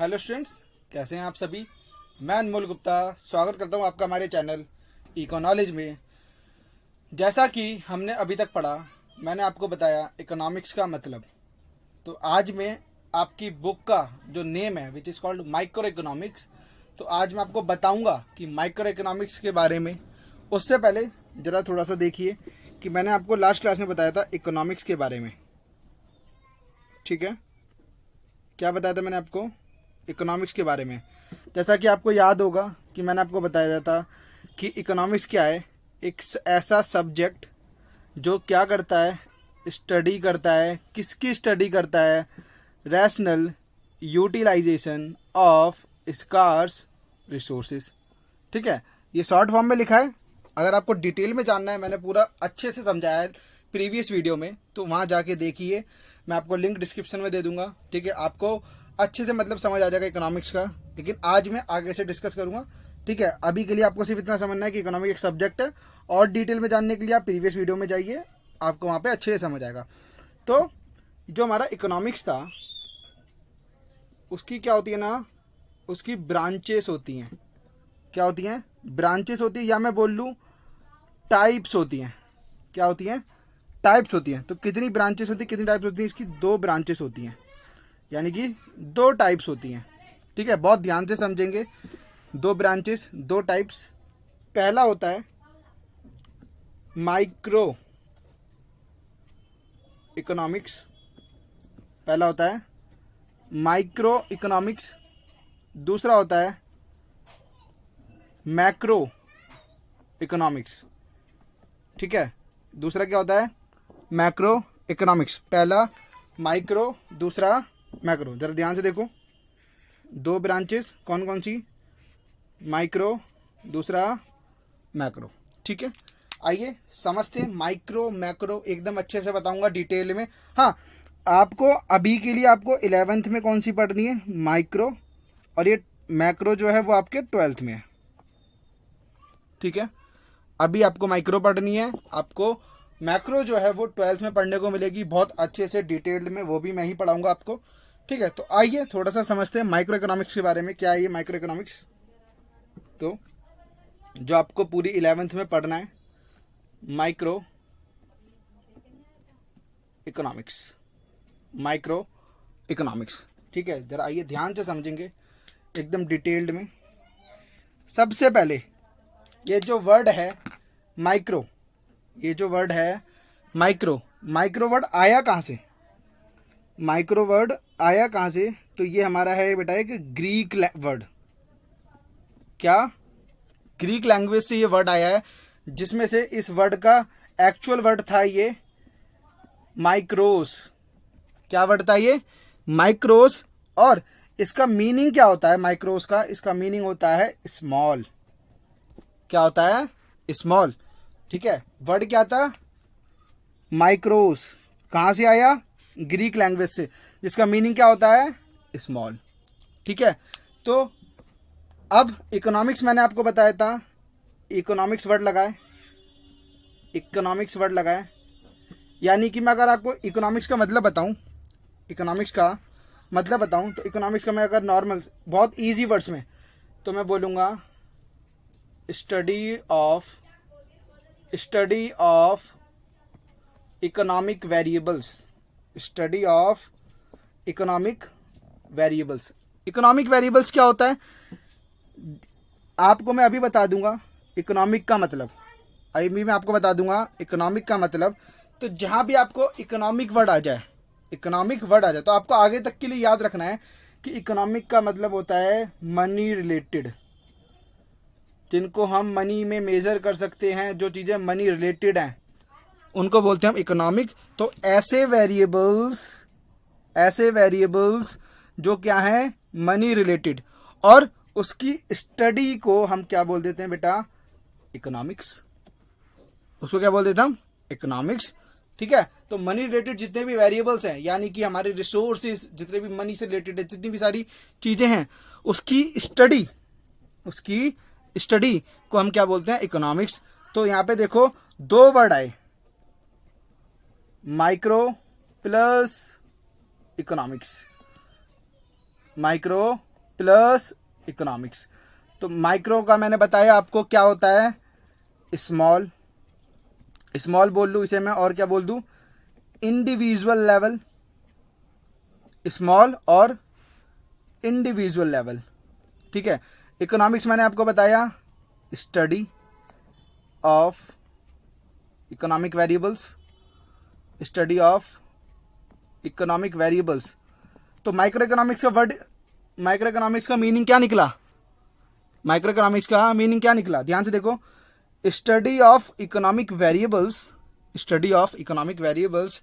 Hello students, कैसे हैं आप सभी। मैं अनमोल गुप्ता स्वागत करता हूं आपका हमारे चैनल इको नॉलेज में। जैसा कि हमने अभी तक पढ़ा, मैंने आपको बताया इकोनॉमिक्स का मतलब। तो आज मैं आपकी बुक का जो नेम है which is called micro economics, तो आज मैं आपको बताऊंगा कि माइक्रो इकोनॉमिक्स के बारे में। उससे पहले ज़रा थोड़ा सा देखिए कि मैंने आपको लास्ट क्लास में बताया था इकोनॉमिक्स के बारे में। ठीक है, क्या बताया था मैंने आपको इकोनॉमिक्स के बारे में। जैसा कि आपको याद होगा कि मैंने आपको बताया था कि इकोनॉमिक्स क्या है। एक ऐसा सब्जेक्ट जो क्या करता है, स्टडी करता है। किसकी स्टडी करता है? Rational utilization of scarce resources. ठीक है, ये शॉर्ट फॉर्म में लिखा है। अगर आपको डिटेल में जानना है, मैंने पूरा अच्छे से समझाया है प्रीवियस वीडियो में, तो वहाँ जाके देखिए। मैं आपको लिंक डिस्क्रिप्शन में दे दूंगा। ठीक है, आपको अच्छे से मतलब समझ आ जाएगा इकोनॉमिक्स का। लेकिन आज मैं आगे से डिस्कस करूंगा। ठीक है, अभी के लिए आपको सिर्फ इतना समझना है कि इकोनॉमिक एक सब्जेक्ट है, और डिटेल में जानने के लिए आप प्रीवियस वीडियो में जाइए, आपको वहाँ पे अच्छे से समझ आएगा। तो जो हमारा इकोनॉमिक्स था, उसकी क्या होती है ना, उसकी ब्रांचेस होती हैं। क्या होती हैं? ब्रांचेस होती है, या मैं बोल लूँ टाइप्स होती हैं। क्या होती हैं? टाइप्स होती हैं। तो कितनी ब्रांचेस होती है, कितनी टाइप्स होती हैं? इसकी 2 ब्रांचेस होती हैं, यानी कि 2 टाइप्स होती हैं। ठीक है, बहुत ध्यान से समझेंगे। 2 ब्रांचेस, 2 टाइप्स। पहला होता है माइक्रो इकोनॉमिक्स। पहला होता है माइक्रो इकोनॉमिक्स। दूसरा होता है मैक्रो इकोनॉमिक्स। ठीक है, दूसरा क्या होता है? Macro economics. पहला माइक्रो, दूसरा मैक्रो। जरा ध्यान से देखो, 2 ब्रांचेस कौन कौन सी? माइक्रो, दूसरा मैक्रो। ठीक है, आइए समझते हैं। माइक्रो मैक्रो एकदम अच्छे से बताऊंगा डिटेल में। हाँ, आपको अभी के लिए आपको 11th में कौन सी पढ़नी है? माइक्रो। और ये मैक्रो जो है वो आपके 12th में है। ठीक है, अभी आपको माइक्रो पढ़नी है, आपको मैक्रो जो है वो 12th में पढ़ने को मिलेगी बहुत अच्छे से डिटेल्ड में, वो भी मैं ही पढ़ाऊंगा आपको। ठीक है, तो आइए थोड़ा सा समझते हैं माइक्रो इकोनॉमिक्स के बारे में। क्या है ये माइक्रो इकोनॉमिक्स? तो जो आपको पूरी 11th में पढ़ना है, माइक्रो इकोनॉमिक्स। Micro economics. ठीक है, जरा आइए ध्यान से समझेंगे एकदम डिटेल्ड में। सबसे पहले ये जो वर्ड है माइक्रो, ये जो वर्ड है माइक्रो, माइक्रो वर्ड आया कहाँ से? माइक्रो वर्ड आया कहाँ से? तो ये हमारा है बेटा एक ग्रीक वर्ड। क्या? ग्रीक लैंग्वेज से ये वर्ड आया है, जिसमें से इस वर्ड का एक्चुअल वर्ड था ये माइक्रोस। क्या वर्ड था ये? माइक्रोस। और इसका मीनिंग क्या होता है माइक्रोस का? इसका मीनिंग होता है स्मॉल। क्या होता है? स्मॉल। ठीक है, वर्ड क्या था? माइक्रोस। कहाँ से आया? ग्रीक लैंग्वेज से, जिसका मीनिंग क्या होता है? स्मॉल। ठीक है, तो अब इकोनॉमिक्स मैंने आपको बताया था, इकोनॉमिक्स वर्ड लगाए, इकोनॉमिक्स वर्ड लगाए। यानी कि मैं अगर आपको इकोनॉमिक्स का मतलब बताऊं, इकोनॉमिक्स का मतलब बताऊं, तो इकोनॉमिक्स का मैं अगर नॉर्मल बहुत इजी वर्ड्स में, तो मैं बोलूँगा study of economic variables. Study of economic variables. Economic variables क्या होता है आपको मैं अभी बता दूंगा। इकोनॉमिक का मतलब अभी मैं आपको बता दूंगा इकोनॉमिक का मतलब। तो जहां भी आपको इकोनॉमिक वर्ड आ जाए, इकोनॉमिक वर्ड आ जाए, तो आपको आगे तक के लिए याद रखना है कि इकोनॉमिक का मतलब होता है मनी रिलेटेड। जिनको हम मनी में मेजर कर सकते हैं, जो चीज़ें मनी रिलेटेड हैं, उनको बोलते हैं हम इकोनॉमिक। तो ऐसे वेरिएबल्स जो क्या हैं? मनी रिलेटेड, और उसकी स्टडी को हम क्या बोल देते हैं बेटा? इकोनॉमिक्स। उसको क्या बोल देते हैं हम? इकोनॉमिक्स। ठीक है, तो मनी रिलेटेड जितने भी वेरिएबल्स हैं, यानी कि हमारे रिसोर्सेज जितने भी मनी से रिलेटेड है, जितनी भी सारी चीज़ें हैं, उसकी स्टडी को हम क्या बोलते हैं? इकोनॉमिक्स। तो यहाँ पे देखो 2 वर्ड आए, micro plus economics. Micro plus economics. तो माइक्रो का मैंने बताया आपको क्या होता है, स्मॉल, स्मॉल बोल लूँ इसे मैं, और क्या बोल दूँ, इंडिविजुअल लेवल, स्मॉल और इंडिविजुअल लेवल, ठीक है। इकोनॉमिक्स मैंने आपको बताया study of economic variables, study of economic variables. तो माइक्रो इकोनॉमिक्स का वर्ड, माइक्रो इकोनॉमिक्स का मीनिंग क्या निकला, माइक्रो इकोनॉमिक्स का मीनिंग क्या निकला, ध्यान से देखो, study of economic variables, study of economic variables.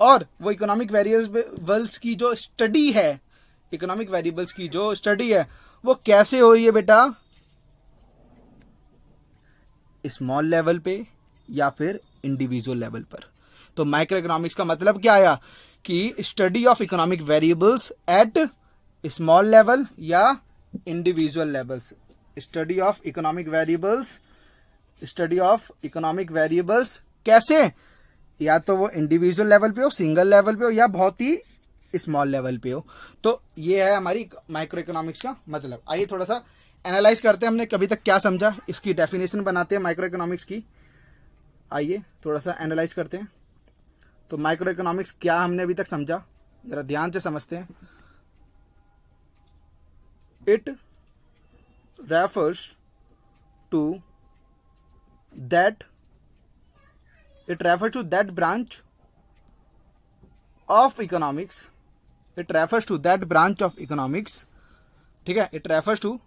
और वो इकोनॉमिक वेरिएबल्स की जो स्टडी है, इकोनॉमिक वेरिएबल्स की जो स्टडी है वो कैसे हो रही है बेटा, स्मॉल लेवल पे या फिर इंडिविजुअल लेवल पर। तो माइक्रो इकोनॉमिक्स का मतलब क्या आया कि study of economic variables at small level या individual levels. Study of economic variables, study of economic variables कैसे, या तो वो इंडिविजुअल लेवल पे हो, सिंगल लेवल पे हो, या बहुत ही स्मॉल लेवल पे हो। तो ये है हमारी माइक्रो इकोनॉमिक्स का मतलब। आइए थोड़ा सा एनालाइज करते हैं हमने कभी तक क्या समझा, इसकी डेफिनेशन बनाते हैं माइक्रो इकोनॉमिक्स की। आइए थोड़ा सा एनालाइज करते हैं। तो माइक्रो इकोनॉमिक्स क्या हमने अभी तक समझा, जरा ध्यान से समझते हैं। It refers to that, it refers to that branch of economics, it refers to that branch of economics, ठीक है, it refers to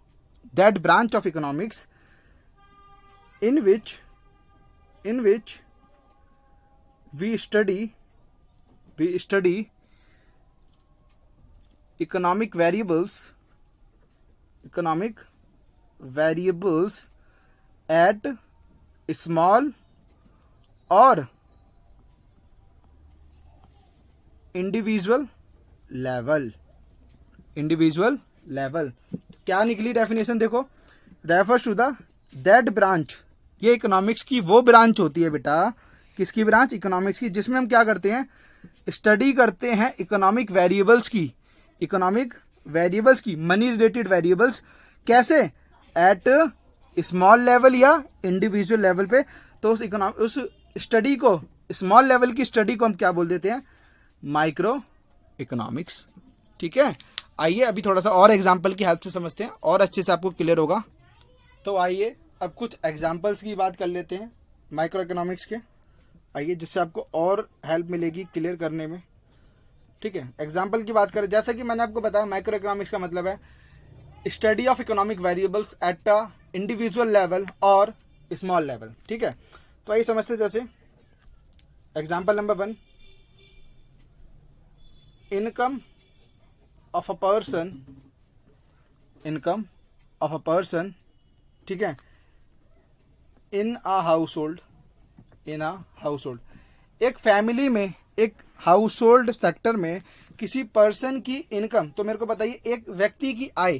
that branch of economics in which we study economic variables at small or individual level, क्या निकली definition देखो, refers to the that branch, ये economics की वो branch होती है बेटा, किसकी ब्रांच, इकोनॉमिक्स की, जिसमें हम क्या करते हैं, स्टडी करते हैं इकोनॉमिक वेरिएबल्स की, इकोनॉमिक वेरिएबल्स की, मनी रिलेटेड वेरिएबल्स, कैसे, एट स्मॉल लेवल या इंडिविजुअल लेवल पे। तो उस स्टडी को, स्मॉल लेवल की स्टडी को हम क्या बोल देते हैं, माइक्रो इकोनॉमिक्स, ठीक है। आइए अभी थोड़ा सा और एग्जाम्पल की हेल्प से समझते हैं और अच्छे से आपको क्लियर होगा। तो आइए अब कुछ एग्जाम्पल्स की बात कर लेते हैं माइक्रो इकोनॉमिक्स के, आइए, जिससे आपको और हेल्प मिलेगी क्लियर करने में, ठीक है। एग्जाम्पल की बात करें, जैसा कि मैंने आपको बताया माइक्रो इकोनॉमिक्स का मतलब है study of economic variables at a individual level और स्मॉल लेवल, ठीक है। तो आइए समझते हैं, जैसे example number 1, income of a person, income of a person, ठीक है, इन अ हाउस होल्ड, एक फैमिली में, एक हाउस होल्ड सेक्टर में किसी पर्सन की इनकम, तो मेरे को बताइए एक व्यक्ति की आय,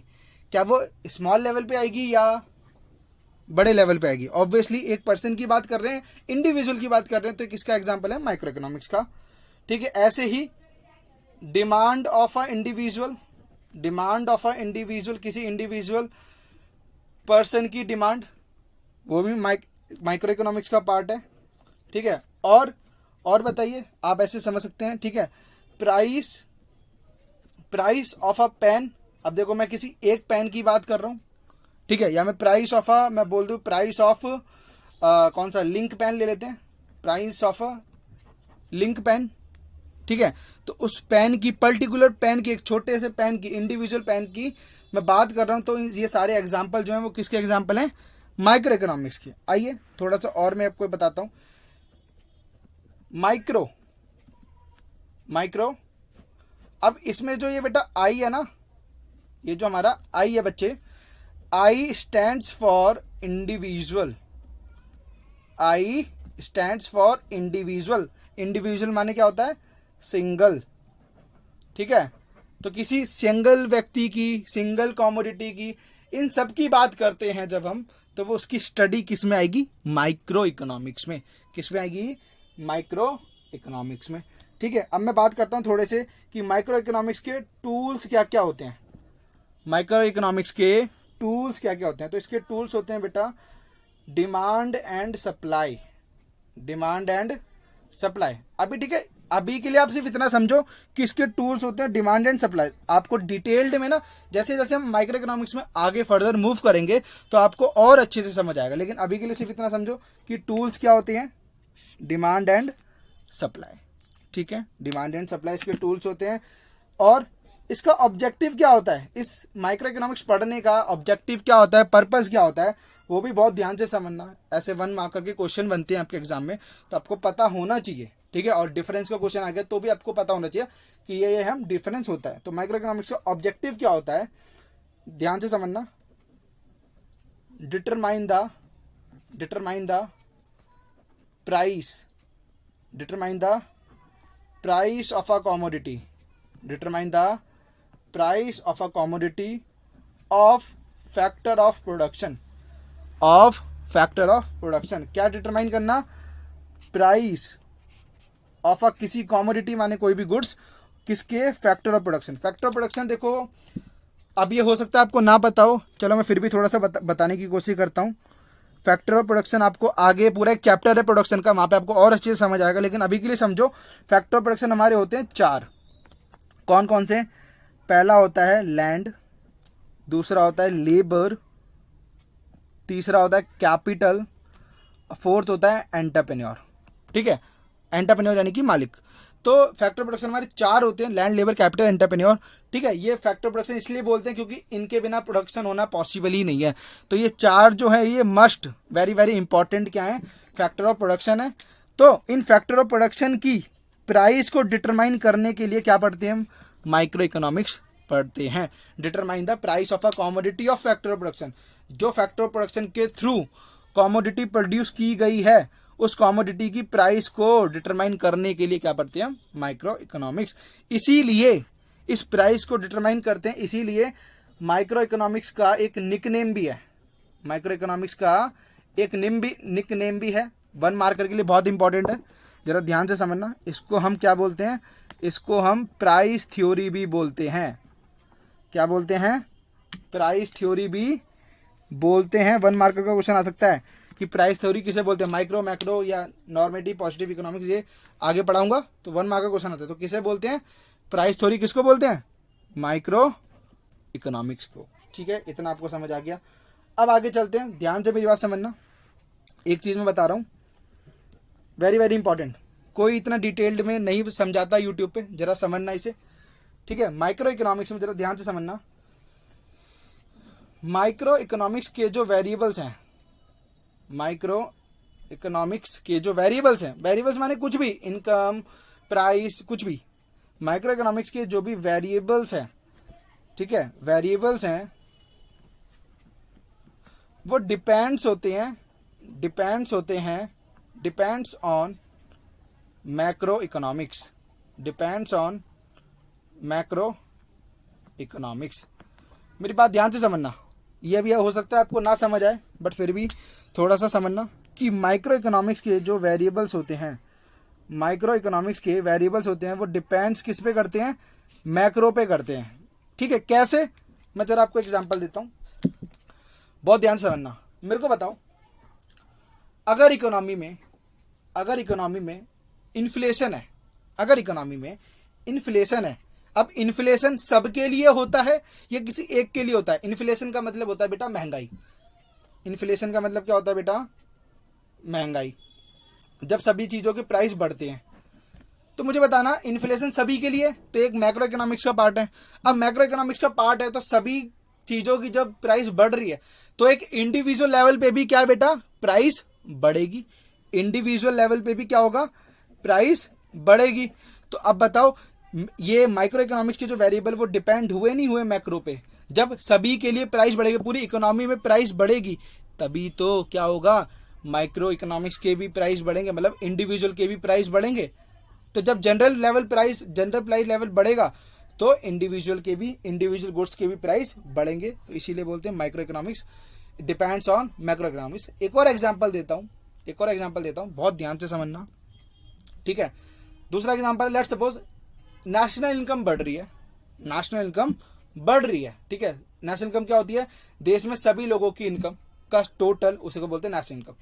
क्या वो स्मॉल लेवल पे आएगी या बड़े लेवल पे आएगी। ऑब्वियसली एक पर्सन की बात कर रहे हैं, इंडिविजुअल की बात कर रहे हैं, तो किसका एग्जाम्पल है, माइक्रो इकोनॉमिक्स का, ठीक है। ऐसे ही demand of a individual, demand of a individual, किसी इंडिविजुअल पर्सन की डिमांड, वो भी माइक्रो इकोनॉमिक्स का पार्ट है, ठीक है। और बताइए, आप ऐसे समझ सकते हैं, ठीक है, प्राइस ऑफ अ पेन, अब देखो मैं किसी एक पेन की बात कर रहा हूँ, ठीक है, या मैं प्राइस ऑफ अ, मैं बोल दूँ प्राइस ऑफ कौन सा, लिंक पेन ले लेते हैं, price of a Linc pen, ठीक है। तो उस पेन की, पर्टिकुलर पेन की, एक छोटे से पेन की, इंडिविजुअल पेन की मैं बात कर रहा हूं। तो ये सारे एग्जाम्पल जो हैं वो किसके एग्जाम्पल हैं, माइक्रो इकोनॉमिक्स के। आइए थोड़ा सा और मैं आपको बताता हूं। माइक्रो, अब इसमें जो ये बेटा आई है ना, ये जो हमारा आई है बच्चे, आई stands for individual, I stands for individual, individual माने क्या होता है, सिंगल, ठीक है। तो किसी सिंगल व्यक्ति की, सिंगल कॉमोडिटी की, इन सब की बात करते हैं जब हम, तो वो उसकी स्टडी किस में आएगी, माइक्रो इकोनॉमिक्स में। किस में आएगी, माइक्रो इकोनॉमिक्स में, ठीक है। अब मैं बात करता हूं थोड़े से कि माइक्रो इकोनॉमिक्स के टूल्स क्या क्या होते हैं। माइक्रो इकोनॉमिक्स के टूल्स क्या क्या होते हैं। तो इसके टूल्स होते हैं बेटा demand and supply, demand and supply. अभी ठीक है, अभी के लिए आप सिर्फ इतना समझो कि इसके टूल्स होते हैं डिमांड एंड सप्लाई। आपको डिटेल्ड में ना जैसे जैसे हम माइक्रो इकोनॉमिक्स में आगे फर्दर मूव करेंगे तो आपको और अच्छे से समझ आएगा, लेकिन अभी के लिए सिर्फ इतना समझो कि टूल्स क्या होते हैं, डिमांड एंड सप्लाई। ठीक है, डिमांड एंड सप्लाई इसके टूल्स होते हैं। और इसका ऑब्जेक्टिव क्या होता है, इस माइक्रो इकोनॉमिक्स पढ़ने का ऑब्जेक्टिव क्या होता है, पर्पस क्या होता है, वो भी बहुत ध्यान से समझना। ऐसे 1 मार्कर के क्वेश्चन बनते हैं आपके एग्जाम में, तो आपको पता होना चाहिए। ठीक है, और डिफरेंस का क्वेश्चन आ गया तो भी आपको पता होना चाहिए कि ये हम डिफरेंस होता है। तो माइक्रो इकोनॉमिक्स का ऑब्जेक्टिव क्या होता है, ध्यान से समझना। Determine the price, determine the price of a commodity, determine the price of a commodity of factor of production, of factor of production. क्या डिटरमाइन करना, प्राइस ऑफ अ किसी कॉमोडिटी माने कोई भी गुड्स, किसके, factor of production. Factor of production देखो अब ये हो सकता है आपको ना पता हो, चलो मैं फिर भी थोड़ा सा बताने की कोशिश करता हूँ। फैक्टर ऑफ प्रोडक्शन आपको आगे पूरा एक चैप्टर है प्रोडक्शन का, वहाँ पे आपको और अच्छे से समझ आएगा, लेकिन अभी के लिए समझो फैक्टर ऑफ प्रोडक्शन हमारे होते हैं 4। कौन कौन से, पहला होता है लैंड, दूसरा होता है लेबर, तीसरा होता है कैपिटल, फोर्थ होता है एंटरप्रेन्योर। ठीक है, एंटरप्रेन्योर यानी कि मालिक। तो फैक्टर प्रोडक्शन हमारे 4 होते हैं, लैंड, लेबर, कैपिटल, एंटरप्रेन्योर। ठीक है, ये फैक्टर प्रोडक्शन इसलिए बोलते हैं क्योंकि इनके बिना प्रोडक्शन होना पॉसिबल ही नहीं है। तो ये 4 जो है ये मस्ट वेरी वेरी इंपॉर्टेंट क्या है, फैक्टर ऑफ प्रोडक्शन है। तो इन फैक्टर ऑफ प्रोडक्शन की प्राइस को डिटरमाइन करने के लिए क्या पढ़ते हैं हम, माइक्रो इकोनॉमिक्स पढ़ते हैं। Determine the price of a commodity of factor of production, जो फैक्टर ऑफ प्रोडक्शन के थ्रू कॉमोडिटी प्रोड्यूस की गई है उस कॉमोडिटी की प्राइस को डिटरमाइन करने के लिए क्या पढ़ते हैं, माइक्रो इकोनॉमिक्स। इसीलिए इस प्राइस को डिटरमाइन करते हैं, इसीलिए माइक्रो इकोनॉमिक्स का एक निकनेम भी है, माइक्रो इकोनॉमिक्स का एक निकनेम भी है। 1 मार्कर के लिए बहुत इंपॉर्टेंट है, जरा ध्यान से समझना। इसको हम क्या बोलते हैं, इसको हम प्राइस थ्योरी भी बोलते हैं। क्या बोलते हैं, प्राइस थ्योरी भी बोलते हैं। 1 मार्कर का क्वेश्चन आ सकता है कि प्राइस थ्योरी किसे बोलते हैं, माइक्रो, मैक्रो या नॉर्मेटिव, पॉजिटिव इकोनॉमिक्स, ये आगे पढ़ाऊंगा तो 1 मार्क का क्वेश्चन आता है। तो किसे बोलते हैं, प्राइस थ्योरी किसको बोलते हैं, माइक्रो इकोनॉमिक्स को। ठीक है, इतना आपको समझ आ गया। अब आगे चलते हैं, ध्यान से मेरी बात समझना। एक चीज मैं बता रहा हूँ वेरी वेरी इंपॉर्टेंट, कोई इतना डिटेल्ड में नहीं समझाता यूट्यूब पे, जरा समझना इसे। ठीक है, माइक्रो इकोनॉमिक्स में जरा ध्यान से समझना। माइक्रो इकोनॉमिक्स के जो वेरिएबल्स हैं, माइक्रो इकोनॉमिक्स के जो वेरिएबल्स हैं, वेरिएबल्स माने कुछ भी, इनकम, प्राइस, कुछ भी। माइक्रो इकोनॉमिक्स के जो भी वेरिएबल्स हैं, ठीक है, वेरिएबल्स हैं वो depends on macro economics, depends on macro economics. मेरी बात ध्यान से समझना, ये भी हो सकता है आपको ना समझ आए, बट फिर भी थोड़ा सा समझना कि माइक्रो इकोनॉमिक्स के जो वेरिएबल्स होते हैं, माइक्रो इकोनॉमिक्स के वेरिएबल्स होते हैं वो डिपेंड्स किस पे करते हैं, मैक्रो पे करते हैं। ठीक है, कैसे, मैं जरा आपको एग्जांपल देता हूं, बहुत ध्यान से समझना। मेरे को बताओ, अगर इकोनॉमी में इन्फ्लेशन है, अगर इकोनॉमी में इन्फ्लेशन है, अब इन्फ्लेशन सबके लिए होता है या किसी एक के लिए होता है। इन्फ्लेशन का मतलब होता है बेटा महंगाई, इन्फ्लेशन का मतलब क्या होता है बेटा, महंगाई। जब सभी चीजों के प्राइस बढ़ते हैं, तो मुझे बताना इन्फ्लेशन सभी के लिए, तो एक मैक्रो इकोनॉमिक्स का पार्ट है। अब मैक्रो इकोनॉमिक्स का पार्ट है तो सभी चीजों की जब प्राइस बढ़ रही है तो एक इंडिविजुअल लेवल पे भी क्या बेटा, प्राइस बढ़ेगी। इंडिविजुअल लेवल पे भी क्या होगा, प्राइस बढ़ेगी। तो अब बताओ, ये माइक्रो इकोनॉमिक्स के जो वेरिएबल वो डिपेंड हुए नहीं हुए मैक्रो पे। जब सभी के लिए प्राइस बढ़ेगी, पूरी इकोनॉमी में प्राइस बढ़ेगी, तभी तो क्या होगा, माइक्रो इकोनॉमिक्स के भी प्राइस बढ़ेंगे, मतलब इंडिविजुअल के भी प्राइस बढ़ेंगे। तो जब जनरल प्राइस लेवल बढ़ेगा तो इंडिविजुअल गुड्स के भी प्राइस बढ़ेंगे। तो इसीलिए बोलते हैं micro economics depends on macro economics. एक और एग्जांपल देता हूं, बहुत ध्यान से समझना। ठीक है, दूसरा example, let's suppose national income बढ़ रही है, नेशनल इनकम बढ़ रही है। ठीक है, नेशनल इनकम क्या होती है, देश में सभी लोगों की इनकम का टोटल, उसी को बोलते हैं नेशनल इनकम।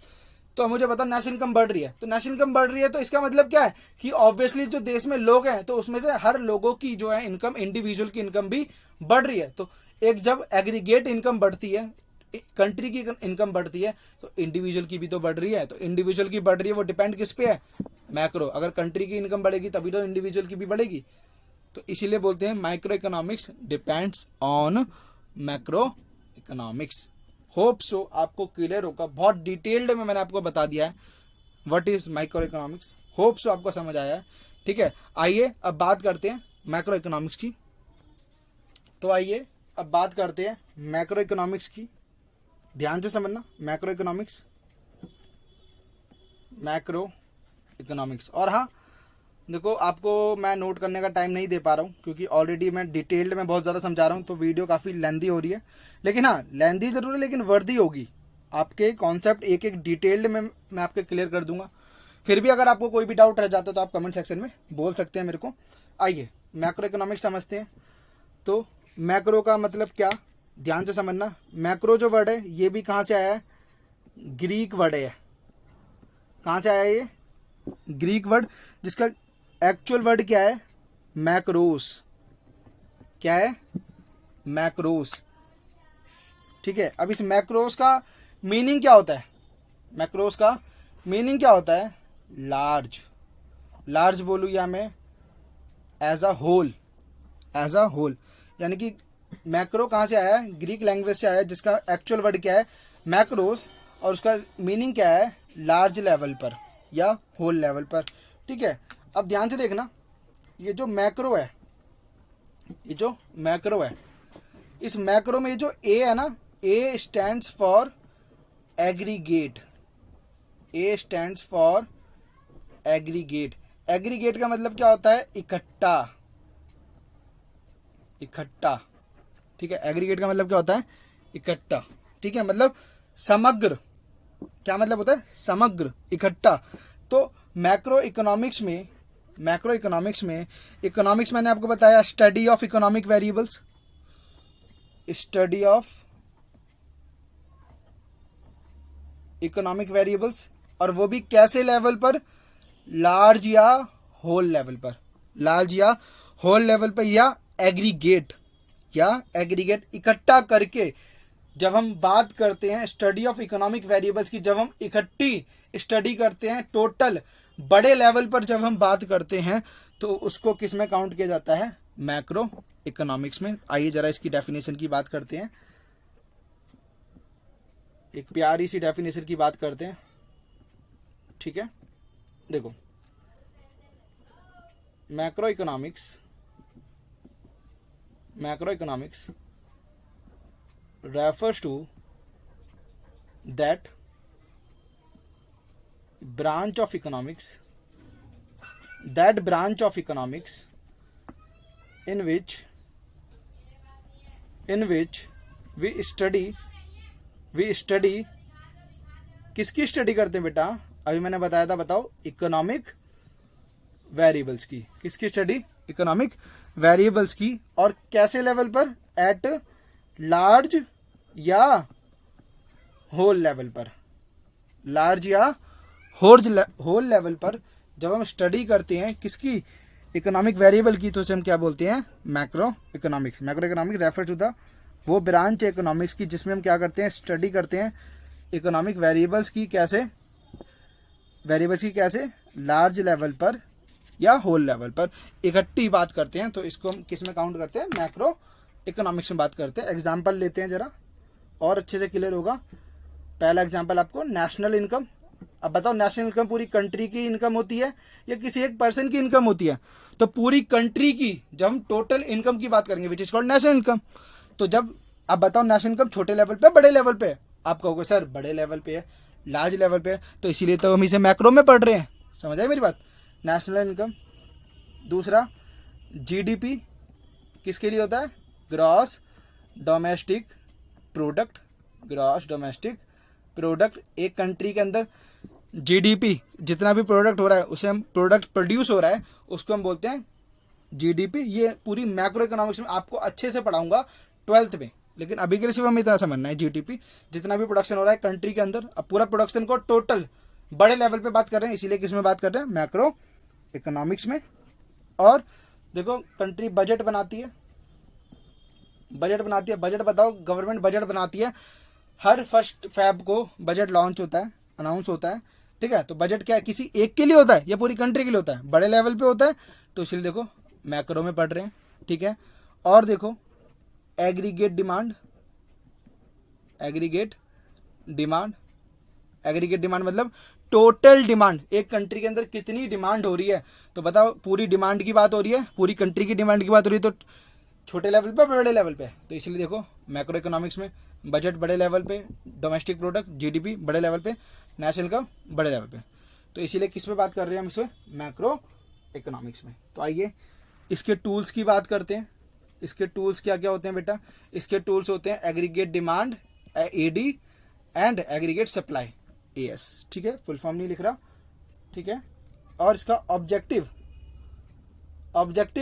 तो मुझे बताओ नेशनल इनकम बढ़ रही है, तो नेशनल इनकम बढ़ रही है तो इसका मतलब क्या है कि ऑब्वियसली जो देश में लोग हैं तो उसमें से हर लोगों की जो है इनकम, इंडिविजुअल की इनकम भी बढ़ रही है। तो एक जब एग्रीगेट इनकम बढ़ती है, कंट्री की इनकम बढ़ती है, तो इंडिविजुअल की भी तो बढ़ रही है। तो इंडिविजुअल की बढ़ रही है, वो डिपेंड किस पे है, मैक्रो। अगर कंट्री की इनकम बढ़ेगी तभी तो इंडिविजुअल की भी बढ़ेगी। तो इसीलिए बोलते हैं micro economics depends on macro economics. Hope so आपको क्लियर होगा, बहुत डिटेल्ड में मैंने आपको बता दिया है what is micro economics. Hope so आपको समझ आया है। ठीक है, आइए अब बात करते हैं मैक्रो इकोनॉमिक्स की। तो आइए अब बात करते हैं मैक्रो इकोनॉमिक्स की। ध्यान से समझना, मैक्रो इकोनॉमिक्स, मैक्रो इकोनॉमिक्स। और हाँ देखो, आपको मैं नोट करने का टाइम नहीं दे पा रहा हूँ क्योंकि ऑलरेडी मैं डिटेल्ड में बहुत ज़्यादा समझा रहा हूँ, तो वीडियो काफ़ी लेंदी हो रही है। लेकिन हाँ, लेंदी ज़रूर है लेकिन वर्दी होगी। आपके कॉन्सेप्ट एक एक डिटेल्ड में मैं आपके क्लियर कर दूंगा। फिर भी अगर आपको कोई भी डाउट रह जाता है तो आप कमेंट सेक्शन में बोल सकते हैं मेरे को। आइए मैक्रो इकोनॉमिक्स समझते हैं। तो मैक्रो का मतलब क्या, ध्यान से समझना। मैक्रो जो वर्ड है ये भी कहाँ से आया है, ग्रीक वर्ड है। कहाँ से आया है ये, ग्रीक वर्ड, जिसका एक्चुअल वर्ड क्या है, मैक्रोस। क्या है, मैक्रोस। ठीक है, अब इस मैक्रोस का मीनिंग क्या होता है, मैक्रोस का मीनिंग क्या होता है, लार्ज। लार्ज बोलूँ या मैं as a whole, as a whole. यानी कि मैक्रो कहाँ से आया है, ग्रीक लैंग्वेज से आया है, जिसका एक्चुअल वर्ड क्या है, मैक्रोस, और उसका मीनिंग क्या है, लार्ज लेवल पर या होल लेवल पर। ठीक है, अब ध्यान से देखना, ये जो मैक्रो है, ये जो मैक्रो है, इस मैक्रो में ये जो ए है ना, ए stands for aggregate. A stands for aggregate. Aggregate का मतलब क्या होता है, इकट्ठा, इकट्ठा। ठीक है, एग्रीगेट का मतलब क्या होता है, इकट्ठा। ठीक है, मतलब समग्र। क्या मतलब होता है, समग्र, इकट्ठा। तो मैक्रो इकोनॉमिक्स में, मैक्रो इकोनॉमिक्स में, इकोनॉमिक्स मैंने आपको बताया study of economic variables, study of economic variables, और वो भी कैसे लेवल पर, लार्ज या होल लेवल पर, लार्ज या होल लेवल पर, या एग्रीगेट, या एग्रीगेट, इकट्ठा करके। जब हम बात करते हैं स्टडी ऑफ इकोनॉमिक वेरिएबल्स की, जब हम इकट्ठी स्टडी करते हैं, टोटल बड़े लेवल पर जब हम बात करते हैं, तो उसको किस में काउंट किया जाता है, मैक्रो इकोनॉमिक्स में। आइए जरा इसकी डेफिनेशन की बात करते हैं, एक प्यारी सी डेफिनेशन की बात करते हैं। ठीक है, देखो macro economics, macro economics refers to that branch of economics, that branch of economics in which we study किसकी स्टडी करते हैं बेटा, अभी मैंने बताया था, बताओ, इकोनॉमिक वेरिएबल्स की। किसकी स्टडी, इकोनॉमिक वेरिएबल्स की। और कैसे लेवल पर, एट लार्ज या होल लेवल पर, लार्ज या होल लेवल पर जब हम स्टडी करते हैं किसकी, इकोनॉमिक वेरिएबल की, तो उसे हम क्या बोलते हैं, macro economics. Macro economics refer to the वो ब्रांच है इकोनॉमिक्स की जिसमें हम क्या करते हैं, स्टडी करते हैं इकोनॉमिक वेरिएबल्स की। कैसे, वेरिएबल्स की कैसे, लार्ज लेवल पर या होल लेवल पर इकट्ठी बात करते हैं। तो इसको हम किस में काउंट करते हैं, मैक्रो इकोनॉमिक्स में बात करते हैं। एग्जाम्पल लेते हैं जरा, और अच्छे से क्लियर होगा। पहला एग्जाम्पल आपको, नेशनल इनकम। अब बताओ नेशनल इनकम पूरी कंट्री की इनकम होती है या किसी एक पर्सन की इनकम होती है, तो पूरी कंट्री की जब हम टोटल इनकम की बात करेंगे which is called national income. तो जब आप बताओ नेशनल इनकम छोटे लेवल पे, बड़े लेवल पे, आप कहोगे सर बड़े लेवल पे है, लार्ज लेवल पे है, तो इसीलिए तो हम इसे मैक्रो में पढ़ रहे हैं। समझ आई मेरी बात, नेशनल इनकम। दूसरा जीडीपी किसके लिए होता है, gross domestic product. Gross domestic product, एक कंट्री के अंदर जीडीपी जितना भी प्रोडक्ट हो रहा है, उसे हम, प्रोडक्ट प्रोड्यूस हो रहा है, उसको हम बोलते हैं जीडीपी, ये पूरी मैक्रो इकोनॉमिक्स में आपको अच्छे से पढ़ाऊंगा 12th में, लेकिन अभी के लिए सिर्फ हमें इतना समझना है जीडीपी, जितना भी प्रोडक्शन हो रहा है कंट्री के अंदर। अब पूरा प्रोडक्शन को टोटल बड़े लेवल पे बात कर रहे हैं, इसीलिए किस में बात कर रहे हैं, मैक्रो इकोनॉमिक्स में। और देखो कंट्री बजट बनाती है, बजट बताओ, गवर्नमेंट बजट बनाती है, हर 1 फरवरी को बजट लॉन्च होता है, अनाउंस होता है, ठीक है। तो बजट क्या है, किसी एक के लिए होता है या पूरी कंट्री के लिए होता है, बड़े लेवल पे होता है, तो इसलिए देखो मैक्रो में पढ़ रहे हैं, ठीक है। और देखो एग्रीगेट डिमांड मतलब टोटल डिमांड, एक कंट्री के अंदर कितनी डिमांड हो रही है, तो बताओ पूरी डिमांड की बात हो रही है, पूरी कंट्री की डिमांड की बात हो रही है, तो छोटे लेवल पे बड़े लेवल पे, तो इसलिए देखो मैक्रो इकोनॉमिक्स में बजट बड़े लेवल पे, डोमेस्टिक प्रोडक्ट जीडीपी बड़े लेवल पे, नेशनल इनकम बड़े लेवल पे, तो इसीलिए किस पे बात कर रहे हैं हम इसमें, मैक्रो इकोनॉमिक्स में। तो आइए इसके टूल्स की बात करते हैं। इसके टूल्स क्या क्या होते हैं बेटा, इसके टूल्स होते हैं aggregate demand AD and aggregate supply AS, ठीक है, फुल फॉर्म नहीं लिख रहा, ठीक है। और इसका ऑब्जेक्टिव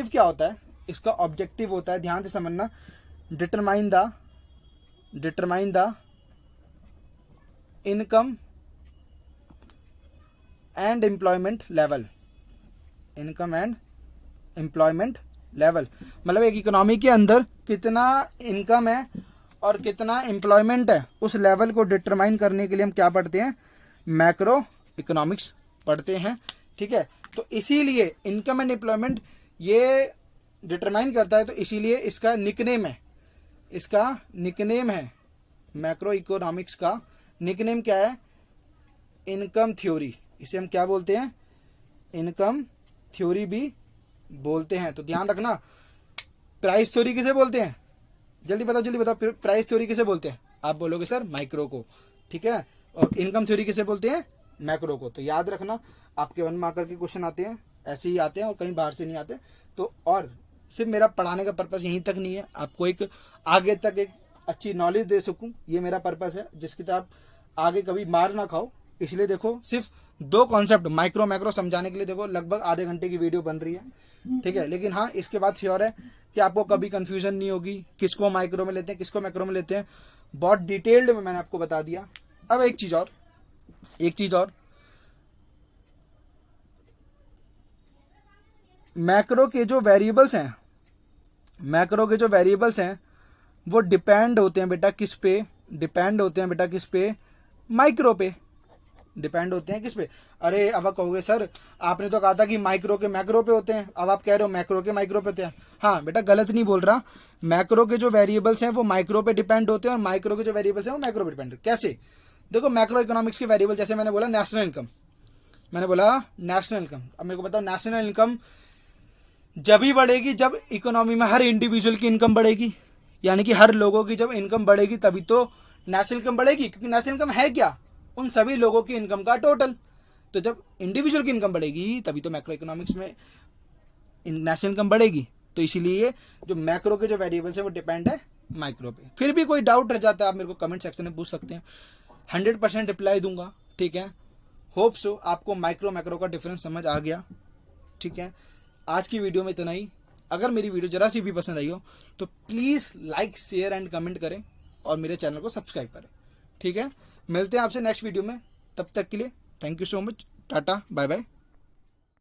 क्या होता है, इसका ऑब्जेक्टिव होता है, ध्यान से समझना, determine the income and employment level, मतलब एक इकोनॉमी के अंदर कितना इनकम है और कितना एम्प्लॉयमेंट है, उस लेवल को डिटरमाइन करने के लिए हम क्या पढ़ते हैं, मैक्रो इकोनॉमिक्स पढ़ते हैं, ठीक है। तो इसीलिए इनकम एंड एम्प्लॉयमेंट ये डिटरमाइन करता है, तो इसीलिए इसका निकनेम है मैक्रो इकोनॉमिक्स का निकनेम क्या है, इनकम थ्योरी, इसे हम क्या बोलते हैं, इनकम थ्योरी भी बोलते हैं। तो ध्यान रखना, प्राइस थ्योरी किसे बोलते हैं, जल्दी बताओ, प्राइस थ्योरी किसे बोलते हैं, आप बोलोगे सर माइक्रो को, ठीक है। और इनकम थ्योरी किसे बोलते हैं, मैक्रो को। तो याद रखना, आपके 1 मार्कर के क्वेश्चन आते हैं, ऐसे ही आते हैं और कहीं बाहर से नहीं आते। तो और सिर्फ मेरा पढ़ाने का पर्पस यहीं तक नहीं है, आपको एक आगे तक एक अच्छी नॉलेज दे सकूं, ये मेरा पर्पस है, जिसकी आप आगे कभी मार ना खाओ। इसलिए देखो सिर्फ 2 कॉन्सेप्ट मैक्रो समझाने के लिए देखो लगभग आधे घंटे की वीडियो बन रही है, ठीक है। लेकिन हाँ, इसके बाद श्योर है कि आपको कभी कंफ्यूजन नहीं होगी, किसको माइक्रो में लेते हैं, किसको मैक्रो में लेते हैं, बहुत डिटेल्ड में मैंने आपको बता दिया। अब एक चीज और, मैक्रो के जो वेरिएबल्स हैं वो डिपेंड होते हैं बेटा किस पे, माइक्रो पे डिपेंड होते हैं, किस पे। अरे अब आप कहोगे सर आपने तो कहा था कि माइक्रो के मैक्रो पे होते हैं, अब आप कह रहे हो मैक्रो के माइक्रो पे होते हैं। हाँ बेटा, गलत नहीं बोल रहा, मैक्रो के जो वेरिएबल्स हैं वो माइक्रो पे डिपेंड होते हैं और माइक्रो के जो वेरिएबल्स हैं वो मैक्रो पे डिपेंड। कैसे, देखो मैक्रो इकोनॉमिक्स के वेरिएबल, जैसे मैंने बोला नेशनल इनकम, अब मेरे को बताओ नेशनल इनकम जब ही बढ़ेगी जब इकोनॉमी में हर इंडिविजुअल की इनकम बढ़ेगी, यानी कि हर लोगों की जब इनकम बढ़ेगी तभी तो नेशनल इनकम बढ़ेगी, क्योंकि नेशनल इनकम है क्या, उन सभी लोगों की इनकम का टोटल। तो जब इंडिविजुअल की इनकम बढ़ेगी तभी तो मैक्रो इकोनॉमिक्स में नेशनल इनकम बढ़ेगी। तो इसीलिए जो मैक्रो के जो वेरिएबल्स है वो डिपेंड है माइक्रो पे। फिर भी कोई डाउट रह जाता है आप मेरे को कमेंट सेक्शन में पूछ सकते हैं, 100% रिप्लाई दूंगा, ठीक है। होप सो आपको मैक्रो का डिफरेंस समझ आ गया, ठीक है। आज की वीडियो में इतना ही। अगर मेरी वीडियो जरा सी भी पसंद आई हो तो please like share and comment करें और मेरे चैनल को सब्सक्राइब करें, ठीक है। मिलते हैं आपसे नेक्स्ट वीडियो में, तब तक के लिए thank you so much, tata bye bye.